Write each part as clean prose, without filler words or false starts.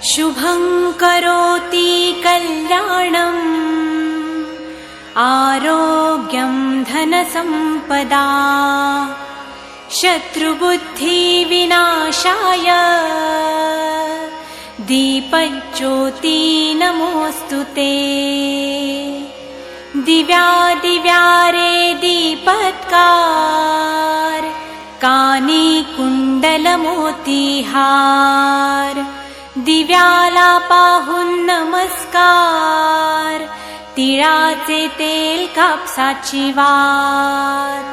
शुभं करोति कल्याणम् आरोग्यं धनसम्पदा शत्रुबुद्धिविनाशाय दीपज्योति नमोऽस्तु ते। दिव्यादिव्यारे दीपत्कार कानी कुण्डलमोतिहार दिव्यालापाहुन नमस्कार तिळाचे तेल कापसाची वात।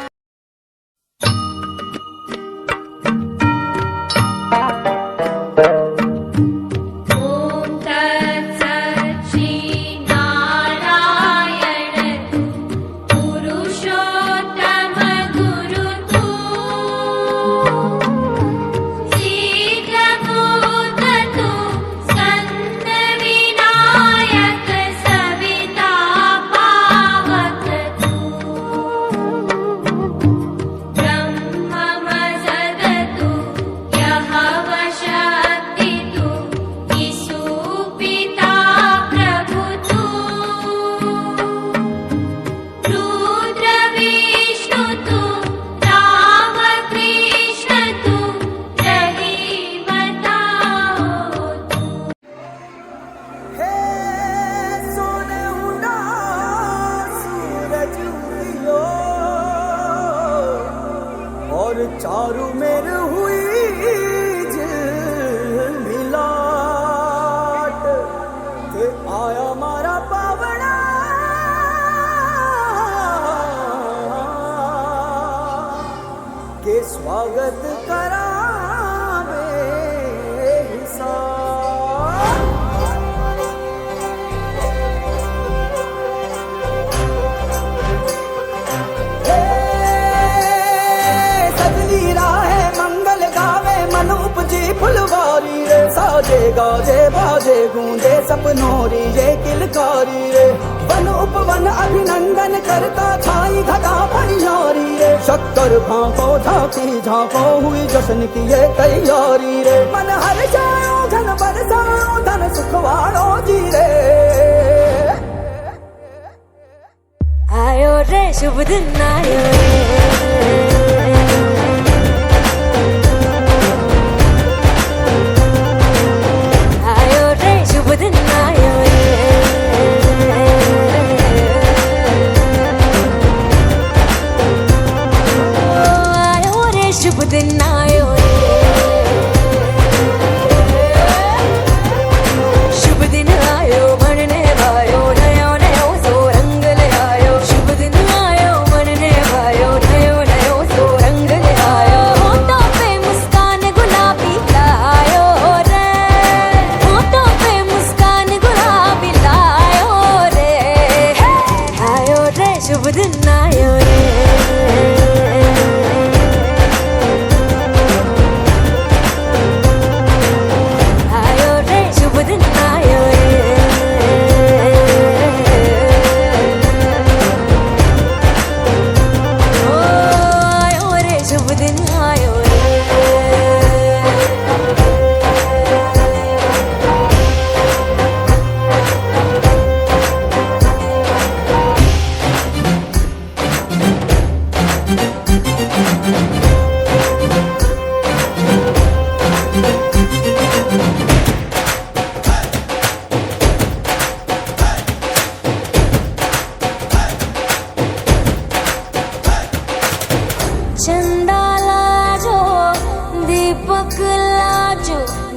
चारू मेर हुई मिलाट के आया मारा पावना के स्वागत करा फुलवारी रे साजे गाजे बाजे गूंजे सपनोरी ये किलकारी रे वन उपवन अभिनंदन करता छाई घटा परियारी रे शक्कर भांको झांकी झांको हुई जश्न की ये तैयारी रे मन हर जाओ धन बरसाओ धन सुखवाड़ो जी रे। आयो रे शुभ दिन आयो रे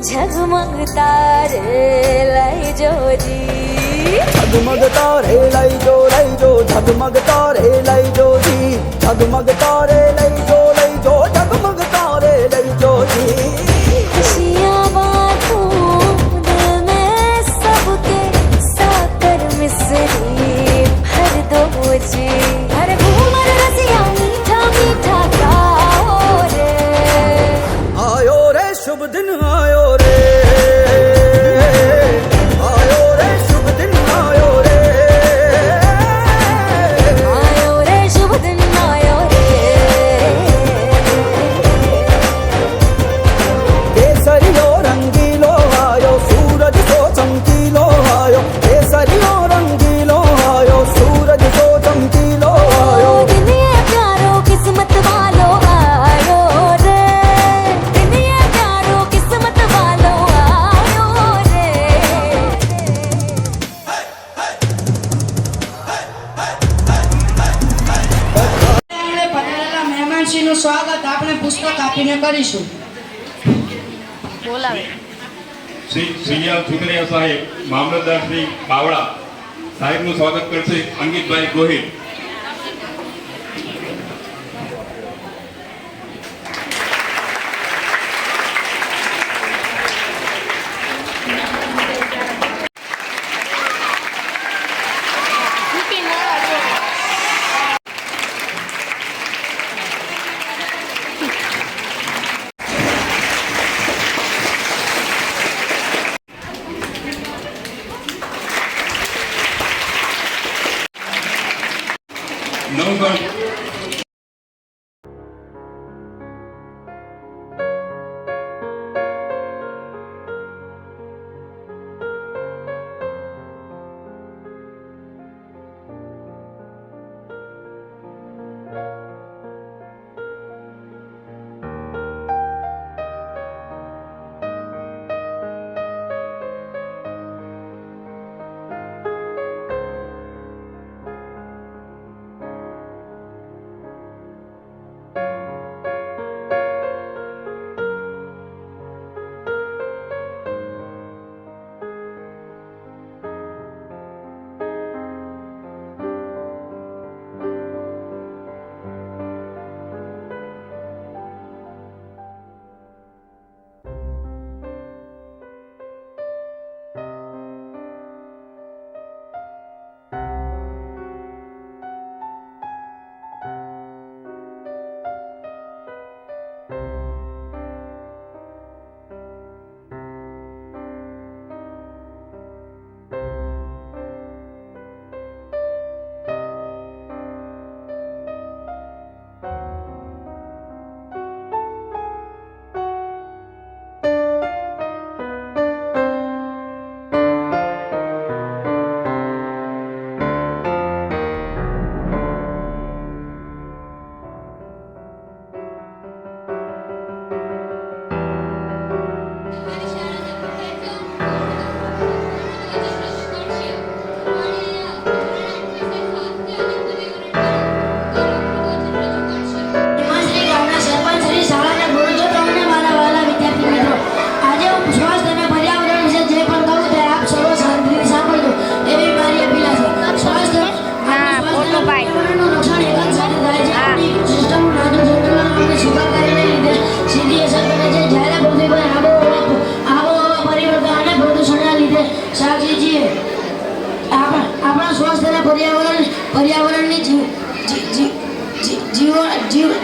झगमग तारे लाई जो जी झगमग तारे लाई जो झगमग तारे लाई जो जी झगमग तारे लाई जो झगमग तारे लाई जो जी। खुशियाँ बांटूं दिल में सबके साकर मिसरी भर दो जी हर घूमर रसिया मीठा मीठा गाओ रे। आयो रे शुभ दिन आयो रे शुभ दिन आयो रे ખુશીનું સ્વાગત આપણે પુસ્તક આપીને કરીશું. શ્રી શ્રીયાલ સુતરિયા સાહેબ મામલતદાર શ્રી બાવળા સાહેબનું સ્વાગત કરશે અંકિતભાઈ ગોહિલ. નવગણ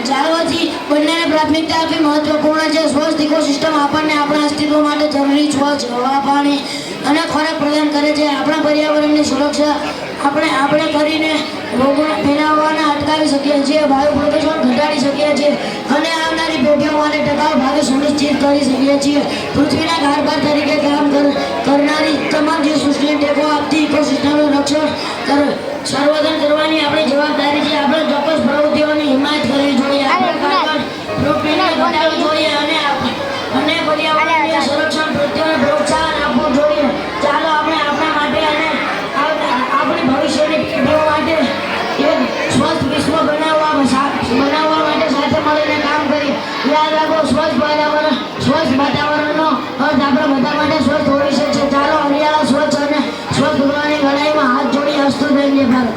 જાળવવાથી બંનેને પ્રાથમિકતા આપવી મહત્વપૂર્ણ છે. સ્વસ્થ ઇકોસિસ્ટમ આપણને આપણા અસ્તિત્વ માટે જરૂરી સ્વચ્છ હવા, પાણી અને ખોરાક પ્રદાન કરે છે. આપણા પર્યાવરણની સુરક્ષા આપણે કરીને રોગો ફેલાવવાને અટકાવી શકીએ છીએ, વાયુ પ્રદૂષણ ઘટાડી શકીએ છીએ અને આવનારી પેઢીઓ માટે ટકાઉ ભાવે સુનિશ્ચિત કરી શકીએ છીએ. પૃથ્વીના કારભાર તરીકે કામ કરનારી તમામ જીવસૃષ્ટિને ટેકો આપતી ઇકોસિસ્ટમનું રક્ષણ સંવર્ધન કરવાની આપણી જવાબદારી છે. આપણે ચોક્કસ પ્રવૃત્તિઓની હિમાયત કરવી જોઈએ, ઘટાડવું જોઈએ અને પર્યાવરણીય સંરક્ષણ પ્રત્યેને પ્રોત્સાહન આપવું જોઈએ. ચાલો આપણે આપણા માટે અને આપણી ભવિષ્યની પેઢીઓ માટે એક સ્વસ્થ વિશ્વ બનાવવા માટે સાથે મળીને કામ કરીએ. યાદ રાખો, સ્વચ્છ વાતાવરણનો અર્થ આપણા બધા માટે સ્વસ્થ ભવિષ્ય છે. ચાલો હરિયાળા, સ્વચ્છ અને સ્વસ્થ કરવાની લડાઈમાં હાથ જોડી હસતું રહીએ. ભારત.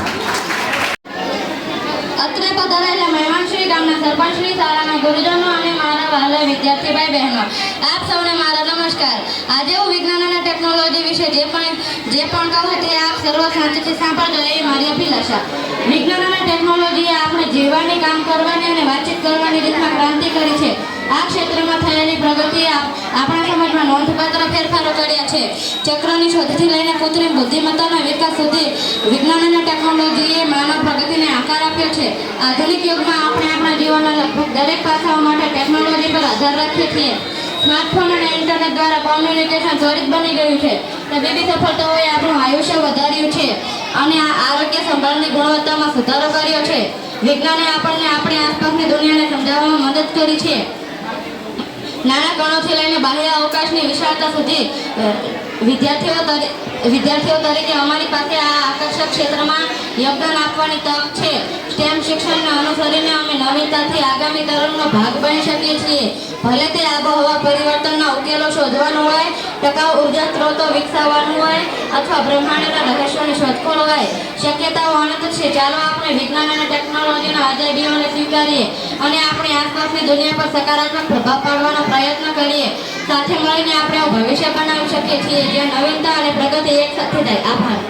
અત્રે પધારેલા મહેમાનશ્રી, ગામના સરપંચશ્રી, શાળાના ગુરુજનો અને મારા વહાલા વિદ્યાર્થી ભાઈ બહેનો, આપ સૌને મારા નમસ્કાર. આજે હું વિજ્ઞાન અને ટેકનોલોજી વિશે જે પણ કહું તે આપ સર્વ શાંતિથી સાંભળજો એ મારી અભિલાષા. વિજ્ઞાન અને ટેકનોલોજીએ આપણે જીવવાની, કામ કરવાની અને વાતચીત કરવાની રીતમાં ક્રાંતિ કરી છે. આ ક્ષેત્રમાં થયેલી પ્રગતિએ આપણા સમાજમાં નોંધપાત્ર ફેરફારો કર્યા છે. ચક્રની શોધથી લઈને કૃત્રિમ બુદ્ધિમત્તાના વિકાસ સુધી વિજ્ઞાન અને ટેકનોલોજીએ માનવ પ્રગતિને આકાર આપ્યો છે. આધુનિક યુગમાં આપણે આપણા જીવનના લગભગ દરેક પાસાઓ માટે ટેકનોલોજી પર આધાર રાખીએ છીએ. સ્માર્ટફોન અને ઇન્ટરનેટ દ્વારા કોમ્યુનિકેશન ત્વરિત બની ગયું છે. તબીબી સફળતાઓએ આપણું આયુષ્ય વધાર્યું છે અને આરોગ્ય સંભાળની ગુણવત્તામાં સુધારો કર્યો છે. વિજ્ઞાને આપણને આપણી આસપાસની દુનિયાને સમજાવવામાં મદદ કરી છે. નાના કણોથી લઈને બાહ્ય અવકાશની વિશાળતા સુધી વિદ્યાર્થીઓ તરીકે અમારી પાસે આ આકર્ષક ક્ષેત્રમાં યોગદાન આપવાની તક છે. સ્ટેમ શિક્ષણને અનુસરીને અમે નવીનતાથી આગામી તરંગનો ભાગ બની શકીએ છીએ. ભલે તે આબોહવા પરિવર્તનના ઉકેલો શોધવાનું હોય, ટકાઉ ઉર્જા સ્ત્રોતો વિકસાવવાનું હોય અથવા બ્રહ્માંડના રહસ્યોની શોધખોળ હોય. શક્યતાઓ અનંત છે. ચાલો આપણે વિજ્ઞાન અને ટેકનોલોજીના અજાયબીઓને સ્વીકારીએ અને આપણી આસપાસની દુનિયા પર સકારાત્મક પ્રભાવ પાડવાનો પ્રયત્ન કરીએ. સાથે મળીને આપણે એવું ભવિષ્ય બનાવી શકીએ છીએ જ્યાં નવીનતા અને પ્રગતિ એક સાથે થાય. આભાર.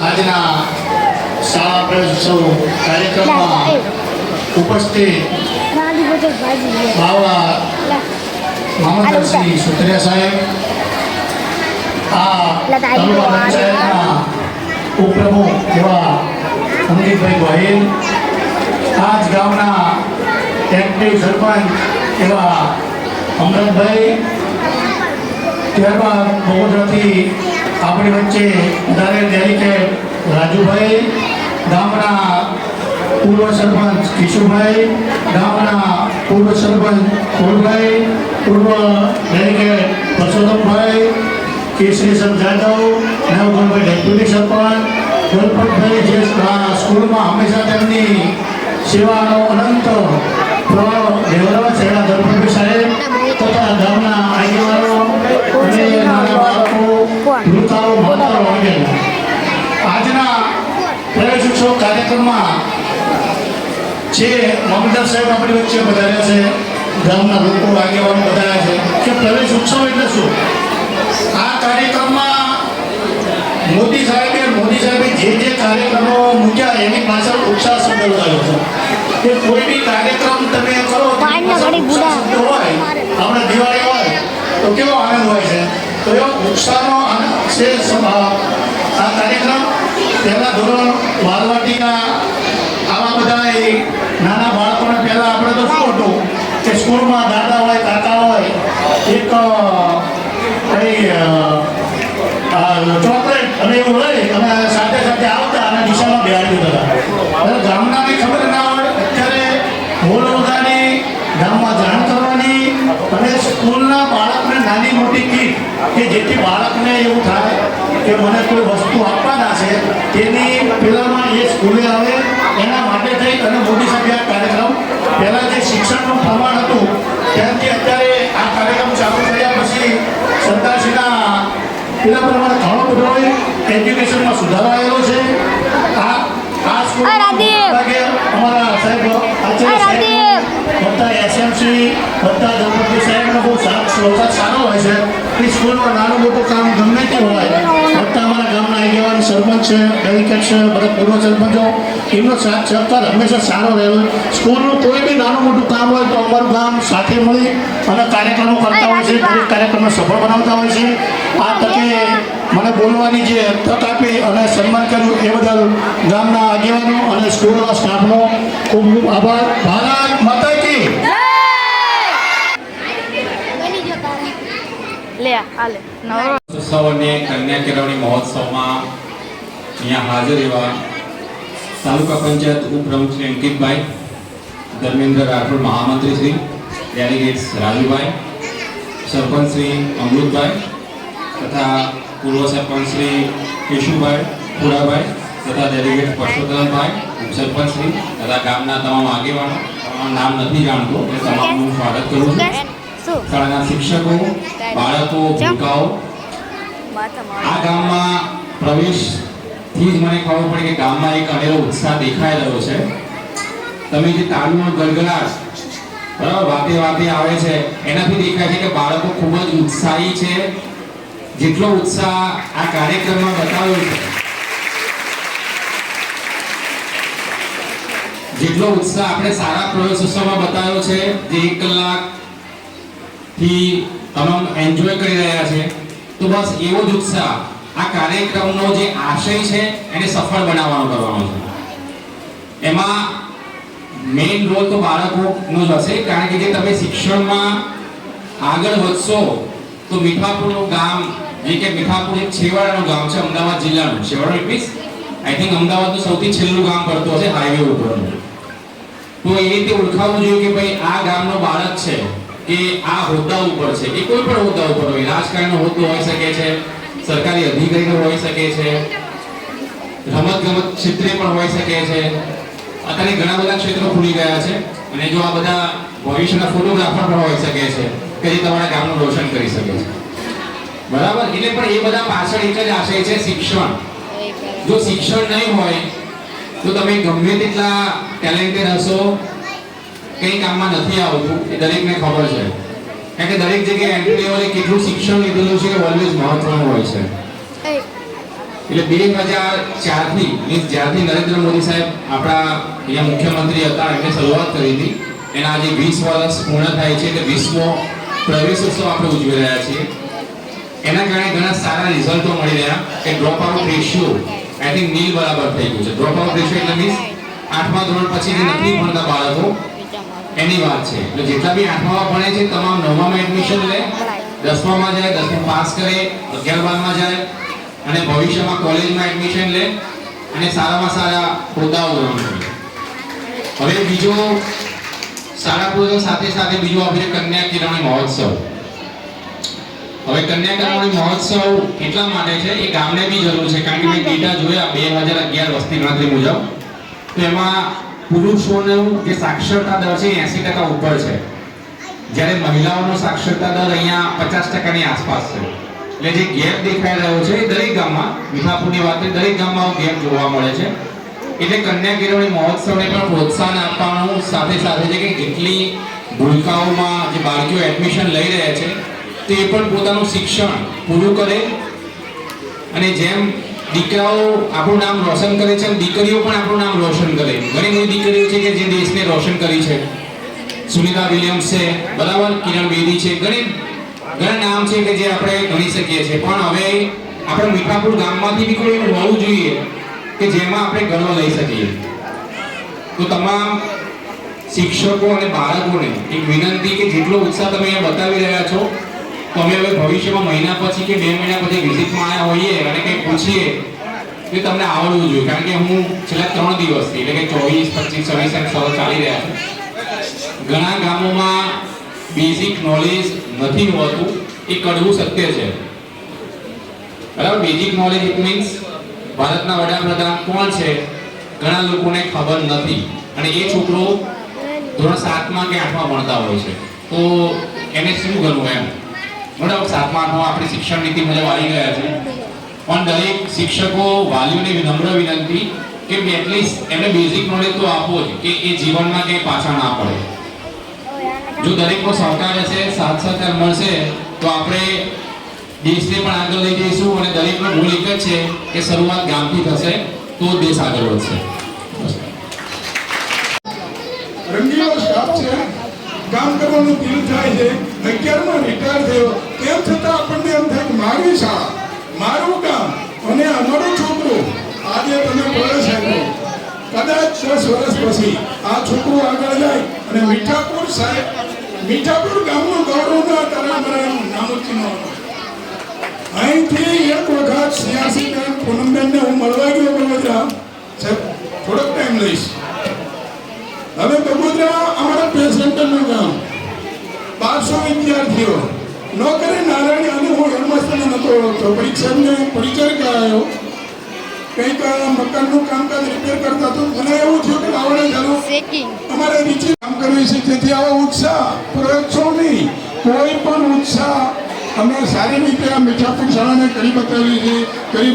આજના શાળા પ્રવેશોત્સવ કાર્યક્રમમાં ઉપસ્થિત બાવળા મામલતદાર શ્રી સુતરિયા સાહેબ, આ તાલુકા પંચાયતના ઉપપ્રમુખ એવા અંકિતભાઈ ગોહિલ, આ જ ગામના એક્ટિવ સરપંચ એવા અમરતભાઈ, ત્યારબાદ બગોદરાથી આપણી વચ્ચે ધારે ડેલિકેટ રાજુભાઈ, ગામના પૂર્વ સરપંચ કિશુભાઈ, ગામના પૂર્વ સરપંચ ફૂલભાઈ, પૂર્વ ડેલિકેટ પરસોત્તમભાઈ, કેસરીસર જાદવ, નવગણભાઈ ડેપ્યુટી સરપંચ, ગણપતભાઈ, જે સ્કૂલમાં હંમેશા તેમની સેવાનો અનંત પ્રભાવ લેવડાવે છે એવા ગણપતભાઈ સાહેબ તથા ગામના આગેવાનો અને નાના બાળકો, વૃદ્ધાઓ, માતાઓ વગેરે. આજના પ્રવેશોત્સવ કાર્યક્રમમાં જે મામલતદાર સાહેબ આપણી વચ્ચે વધાર્યા છે, ગામના લોકો આગેવાનો વધાર્યા છે કે પ્રવેશ ઉત્સવ એટલે શું. આ કાર્યક્રમમાં મોદી સાહેબે જે કાર્યક્રમો મૂક્યા એની પાછળ ઉત્સાહ શબ્દ લગાવ્યો છે કે કોઈ બી કાર્યક્રમ તમે કરો હોય, આપણે દિવાળી હોય તો કેવો આનંદ હોય છે, તો એવો ઉત્સાહનો આનંદ છે. આ કાર્યક્રમ પહેલાં ધોરણ બાલવાટિકા આવા બધા નાના બાળકોને પહેલાં આપણે તો શું હતું કે સ્કૂલમાં દાદા હોય, કાકા હોય, એક ચોકલેટ અને એવું લઈ અને સાથે સાથે આવતા અને દિશામાં બેહાડી દીધા હતા. હવે ગામનાની ખબર ના હોય, અત્યારે ઢોલ વગાડી ગામમાં જાણ કરવાની અને સ્કૂલના બાળકને નાની મોટી કીટ કે જેથી બાળકને એવું થાય કે મને કોઈ વસ્તુ આપવાના છે તેની પહેલાંમાં એ સ્કૂલે આવે એના માટે થઈ અને મોદી સાહેબે આ કાર્યક્રમ પહેલાં જે શિક્ષણનું પ્રમાણ હતું ત્યાંથી અત્યારે આ કાર્યક્રમ ચાલુ કર્યા પછી સરકારશ્રીના એના પ્રમાણે ઘણો બધો એજ્યુકેશનમાં સુધારો આવેલો છે. આ સ્કૂલ અમારા સાહેબ આચાર્ય સાહેબ બધા એસએમસી બધા ગણપતિ સાહેબનો બહુ સારો હોય છે. એ સ્કૂલમાં નાનું મોટું કામ ગમે તે હોય બધા અમારા ગામના આગેવાન સરપંચ છે, ડેલિકેટ છે, બધા પૂર્વ સરપંચો એમનો સાથ સહકાર હંમેશા સારો રહેલો. સ્કૂલનું કોઈ બી નાનું મોટું કામ હોય તો અમારું ગામ સાથે મળી અને કાર્યક્રમો કરતા હોય છે, દરેક કાર્યક્રમને સફળ બનાવતા હોય છે. આ તકે મને બોલવાની જે તક આપી અને સન્માન કર્યું એ બદલ ગામના આગેવાનો અને સ્કૂલના સ્ટાફનો ખૂબ ખૂબ આભાર. ભારત માતા કી ઉત્સવ અને કન્યા કેળવણી મહોત્સવમાં અહીંયા હાજર એવા તાલુકા પંચાયત ઉપપ્રમુખ શ્રી અંકિતભાઈ, ધર્મેન્દ્ર રાઠોડ મહામંત્રી શ્રી, ડેલિગેટ્સ રાજુભાઈ, સરપંચ શ્રી અમૃતભાઈ તથા પૂર્વ સરપંચ શ્રી કેશુભાઈ પુરાભાઈ તથા ડેલિગેટ પરસોત્તમભાઈ, ઉપસરપંચ શ્રી તથા ગામના તમામ આગેવાનો, તમામ નામ નથી જાણતો એ તમામનું સ્વાગત કરું છું. શાળાના શિક્ષકો, બાળકો, ભૂલકાઓ, આ ગામમાં પ્રવેશથી જ મને ખબર પડી કે ગામમાં એક અનેરો ઉત્સાહ દેખાઈ રહ્યો છે. તમે જે તાળીનો ગડગડાટ બરાબર વાતે વાતે આવે છે એનાથી દેખાય છે કે બાળકો ખૂબ જ ઉત્સાહી છે. જેટલો ઉત્સાહ આ કાર્યક્રમમાં બતાવ્યો છે, જેટલો ઉત્સાહ આપણે સારા પ્રવેશોત્સવમાં બતાવ્યો છે, જે 1 કલાકથી તમામ એન્જોય કરી રહ્યા છે, તો બસ એવો જ ઉત્સાહ આ કાર્યક્રમનો જે આશય છે એને સફળ બનાવવાનો કરવાનો છે. એમાં મેઇન રોલ તો બાળકોનો જ હશે, કારણ કે જે તમે શિક્ષણમાં આગળ વધશો તો મીઠાપુરનું ગામ, જે કે મીઠાપુર એક છેવાડાનું ગામ છે અમદાવાદ જિલ્લાનું. છેવાડો મીન્સ આઈ થિંક અમદાવાદનું સૌથી છેલ્લું ગામ પડતું હશે હાઈવે ઉપરનું. તો એ રીતે ઓળખાવવું જોઈએ કે ભાઈ આ ગામનો બાળક છે કે આ હોદ્દા ઉપર છે. એ કોઈ પણ હોદ્દા ઉપર હોય, રાજકારણનો હોદ્દો હોઈ શકે છે, સરકારી અધિકારીનો હોઈ શકે છે, રમતગમત ક્ષેત્રે પણ હોઈ શકે છે. અત્યારે ઘણા બધા ક્ષેત્રો ખુલી ગયા છે અને જો આ બધા ભવિષ્યના ફોટોગ્રાફર પણ હોઈ શકે છે કે જે તમારા ગામનું રોશન કરી શકે છે. બરાબર? એટલે પણ એ બધા પાછળ એક જ આશય છે, શિક્ષણ. જો શિક્ષણ નહીં હોય તો તમે ગમે તેટલા ટેલેન્ટેડ હશો, કંઈ કામમાં નથી આવતું એ દરેકને ખબર છે. કારણ કે દરેક જગ્યાએ એન્ટ્રી લેવલે કેટલું શિક્ષણ લીધેલું છે એ ઓલવેઝ મહત્વનું હોય છે. એટલે 2004થી મીન્સ જ્યારથી નરેન્દ્ર મોદી સાહેબ આપણા અહીંયા મુખ્યમંત્રી હતા એમને શરૂઆત કરી હતી, એના આજે 20 વર્ષ પૂર્ણ થાય છે. એટલે 20મો પ્રવેશોત્સવ આપણે ઉજવી રહ્યા છીએ. એના કારણે ઘણા સારા રિઝલ્ટો મળી રહ્યા કે drop out ratio I think nil બરાબર થઈ ગયું છે. ડ્રોપ આઉટ રેશિયો એટલે મીન્સ 8મા ધોરણ પછી જે નથી ભણતા બાળકો એની વાત છે. એટલે જેટલા બી 8મામાં ભણે છે તમામ 9મામાં એડમિશન લે, 10મામાં જાય, 10મું પાસ કરે, 11-12માં જાય અને ભવિષ્યમાં કોલેજમાં એડમિશન લે અને સારામાં સારા હોદ્દાઓ ગ્રહણ કરે. હવે બીજો શાળા પૂર્ણ સાથે સાથે બીજો આપણે કન્યા કેળવણી મહોત્સવ. હવે કન્યા કેળવણી મહોત્સવ એટલા માટે છે, એ ગામને બી જરૂર છે, કારણ કે મેં ડેટા જોયા 2011 વસ્તી ગણતરી મુજબ, તો એમાં પુરુષોનો જે સાક્ષરતા દર છે 80% ઉપર છે, જ્યારે મહિલાઓનો સાક્ષરતા દર અહીંયા 50%ની આસપાસ છે. એટલે જે ગેપ દેખાઈ રહ્યો છે એ દરેક ગામમાં, મીઠાપુરની વાત દરેક ગામમાં ગેપ જોવા મળે છે. એટલે કન્યા કેળવણી મહોત્સવને પણ પ્રોત્સાહન આપવાનું સાથે સાથે છે કે કેટલી ભૂલકાઓમાં જે બાળકીઓ એડમિશન લઈ રહ્યા છે તો એ પણ પોતાનું શિક્ષણ પૂરું કરે અને જેમ દીકરાઓ આપણું નામ રોશન કરે છે દીકરીઓ પણ આપણું નામ રોશન કરે. ઘણી બધી દીકરીઓ છે કે જે દેશને રોશન કરી છે. સુનિતા વિલિયમ્સ છે, બરાબર, કિરણ બેદી છે, ઘણા નામ છે કે જે આપણે ગણી શકીએ છીએ. પણ હવે આપણે મીઠાપુર ગામમાંથી બી કોઈ હોવું જોઈએ કે જેમાં આપણે ગર્વ લઈ શકીએ. તો તમામ શિક્ષકો અને બાળકોને એક વિનંતી કે જેટલો ઉત્સાહ તમે અહીંયા બતાવી રહ્યા છો તો અમે હવે ભવિષ્યમાં મહિના પછી કે 2 મહિના પછી વિઝિટમાં આવ્યા હોઈએ અને કંઈ પૂછીએ તો તમને આવડવું જોઈએ. કારણ કે હું છેલ્લા 3 દિવસથી એટલે કે 24, 25, 26 ચાલી રહ્યા છે. ઘણા ગામોમાં બેઝિક નોલેજ નથી હોતું, એ કડવું સત્ય છે. બરાબર? બેઝિક નોલેજ ઇટ મીન્સ ભારતના વડાપ્રધાન કોણ છે ઘણા લોકોને ખબર નથી અને એ છોકરો ધોરણ 7માં કે 8માં ભણતા હોય છે તો એને શું ગણવું એમ. બરાબર 7મા 8મા આપણી શિક્ષણ નીતિ મુજબ આવી ગયા છે, પણ દરેક શિક્ષકો વાલીઓને વિનમ્ર વિનંતી કે એટલીસ્ટ એમને બેઝિક નોલેજ તો આપવો જ કે એ જીવનમાં કંઈ પાછા ના પડે. જો દરેકનો સહકાર હશે, સાથ સહકાર મળશે તો આપણે દેશને પણ આગળ લઈ જઈશું. અને દરેકનો ભૂલ એક જ છે કે શરૂઆત ગામથી થશે તો દેશ આગળ વધશે. રંગીલો સ્ટાફ છે, કામ કરવાનું દિલ થાય છે. 11માં રિટાયર થયો તેમ છતાં આપણને એમ થાય કે મારી શાળા, મારું ગામ અને અમારું છોકરું આજે તમે વર્ષ આપ્યો, કદાચ 10 વર્ષ પછી આ છોકરું આગળ જાય અને મીઠાપુર સાહેબ, મીઠાપુર ગામનું ગૌરવ ના તારામરાનું નામોચી ન અહીંથી એક વખત 86 પૂનમબેનને હું મળવા ગયો બગોદરા. થોડોક ટાઈમ લઈશ. હવે બગોદરા અમારા પેસેન્ટરનું ગામ, 1200 વિદ્યાર્થીઓ, નોકરી નારાયણ અને હું હેડમાસ્ટર નતો ઓળખતો. પરીક્ષાને પરિચય કરાયો, કંઈક મકાનનું કામકાજ રિપેર કરતા તો મને એવું થયું કે આવડે ચાલુ અમારે નીચે કામ કરવી છે. તેથી આવો ઉત્સાહ પ્રયોગશો નહીં, કોઈ પણ ઉત્સાહ અમે સારી રીતે આ મીઠાપુર શાળાને કરી બતાવી છે અને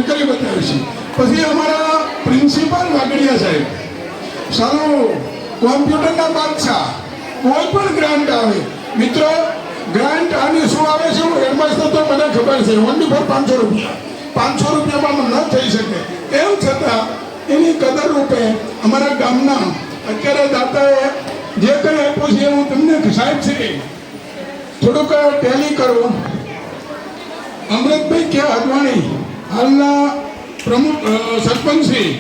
કરી બતાવી છે. પછી અમારા પ્રિન્સિપાલ વાગડિયા સાહેબ, સારું કોમ્પ્યુટરના બાદશાહ, કોઈ પણ ગ્રાન્ટ આવે મિત્રો, ગ્રાન્ટ આની શું આવે છે હેડમાસ્ટર તો મને ખબર છે, ઓનલી ફોર 500 રૂપિયા. 500 રૂપિયામાં ન થઈ શકે. તેમ છતાં એની કદર રૂપે અમારા ગામના અત્યારે દાતાએ જે કંઈ આપ્યું છે હું તમને સાહેબ છે થોડુંક ટેલી કરો. અમૃતભાઈ કે અડવાણી હાલના પ્રમુખ સરપંચ શ્રી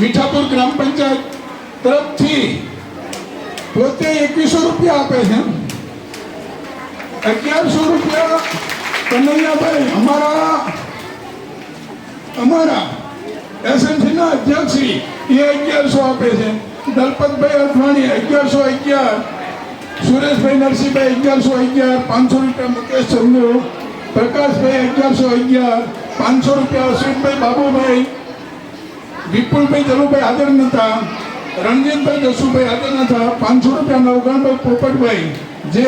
મીઠાપુર ગ્રામ પંચાયત તરફથી પોતે 2100 રૂપિયા આપે છે. 1100 રૂપિયા કનૈયાભાઈ અમારા એસએમસીના અધ્યક્ષ શ્રી એ 1100 આપે છે. દલપતભાઈ અડવાણી 1111, સુરેશભાઈ નરસિંહભાઈ 1111, 500 રૂપિયા મુકેશ ચંદ્ર, પ્રકાશભાઈ 1111, 500 રૂપિયા અશ્વિનભાઈ બાબુભાઈ, વિપુલભાઈ જલુભાઈ હાજર નતા, રણજીતભાઈ જસુભાઈ હાજર નતા, 500 રૂપિયા નવગણભાઈ પોપટભાઈ જે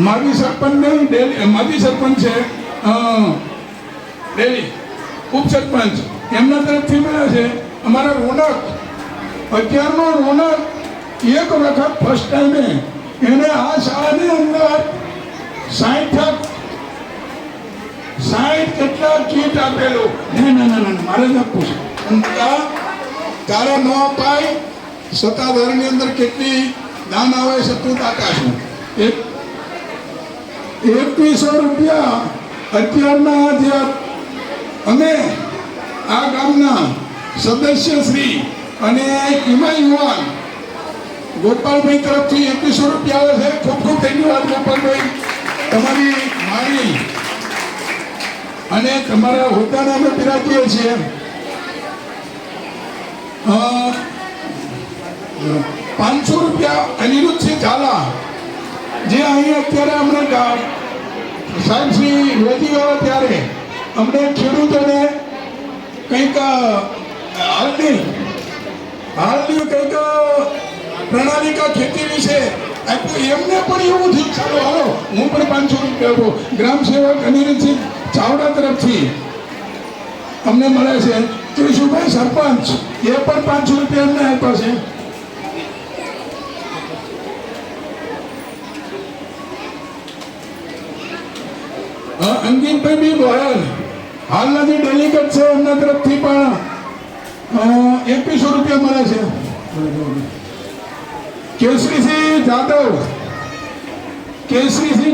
માજી સરપંચ છે ડેલી ઉપસરપંચ, એમના તરફથી મળ્યા છે. અમારા રોનક 11નો રોનક એક વખત ફર્સ્ટ ટાઈમે એને આ શાળાની અંદર 60 કેટલા કીટ આપેલું. ના મારે જ આપવું છે. તારે ન અપાય, સત્તાધારની અંદર કેટલી દાન આવે છે તું તાકાશું. 2100 રૂપિયા અત્યારના જે અમે આ ગામના સદસ્ય શ્રી અને યુવાન ગોપાલભાઈ તરફથી 2100 રૂપિયા આવે છે. ખૂબ ખૂબ ધન્યવાદ ગોપાલભાઈ, તમારી મારી અને તમારા હોદ્દાને અમે બિરાજીએ છીએ. 500 રૂપિયા અનિરુદ્ધસિંહ ઝાલા જે અહીં અત્યારે અમને સાહેબ શ્રી વેદી આવ્યા ત્યારે અમને ખેડૂતોને કંઈક હાલની કંઈક પ્રણાલિકા ખેતી વિશે આપ્યું. એમને પણ એવું થયું ચાલો હાલો હું પણ 500 રૂપિયા આપું. ગ્રામ સેવક અનિરુદ્ધસિંહ ચાવડા તરફથી અમને મળે છે. ત્રિશુભાઈ સરપંચ એ પણ 500 રૂપિયા અમને આપ્યા છે. અંકિતભાઈ બી ગોયલ હાલના જે ડેલિગેટ છે એમના તરફથી પણ 2100 રૂપિયા મળે છે. કેસરીસિંહ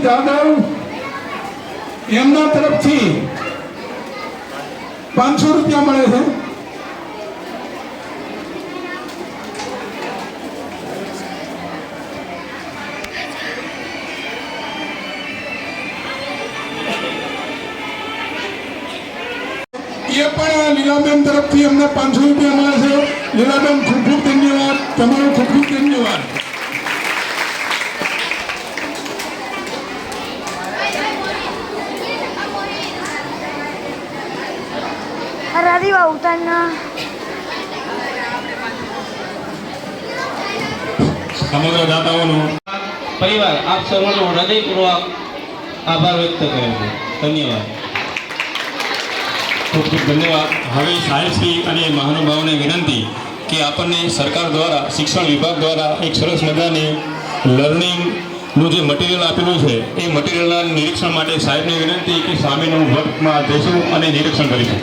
જાદવ એમના તરફથી 500 રૂપિયા મળે છે. એ પણ લીલાબેન તરફથી અમને 500 રૂપિયા મળે છે. લીલાબેન ખૂબ ખૂબ ધન્યવાદ, તમારો ખૂબ ખૂબ ધન્યવાદ. રાધીવા ઉતારના સમગ્ર દાતાઓનો પરિવાર આપ સર્વનો હૃદયપૂર્વક આભાર વ્યક્ત કરે છે. ધન્યવાદ. ખૂબ ખૂબ ધન્યવાદ. હવે સાહેબશ્રી અને મહાનુભાવોને વિનંતી કે આપણને સરકાર દ્વારા શિક્ષણ વિભાગ દ્વારા એક સરસ મજાની લર્નિંગનું જે મટીરિયલ આપેલું છે એ મટીરિયલના નિરીક્ષણ માટે સાહેબને વિનંતી કે સામેનું વર્ગમાં જઈશું અને નિરીક્ષણ કરીશું.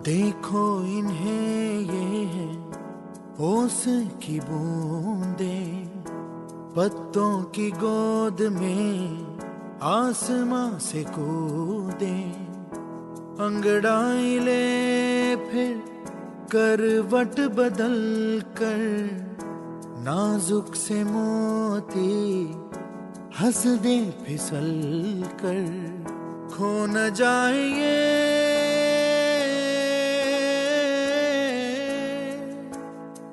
देखो इन्हें ये है ओस की बूंदे, पत्तों की गोद में आसमां से कूदे, अंगड़ाई ले फिर करवट बदल कर, नाजुक से मोती हंस दे फिसल कर, खो न जाए ये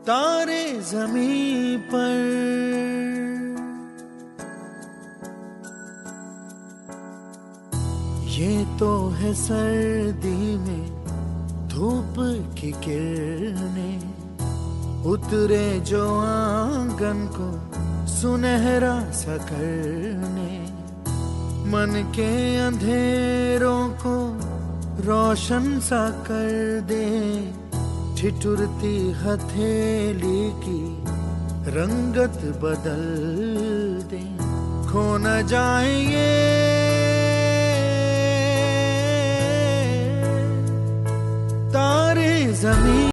तारे जमीन पर। ये तो है सर्दी में धूप की किरणें, उतरे जो आंगन को सुनहरा सा करने, मन के अंधेरों को रोशन सा कर दे, ठिठुरती हथेली की रंगत बदल दे, खो न जाए ये तारे जमीन।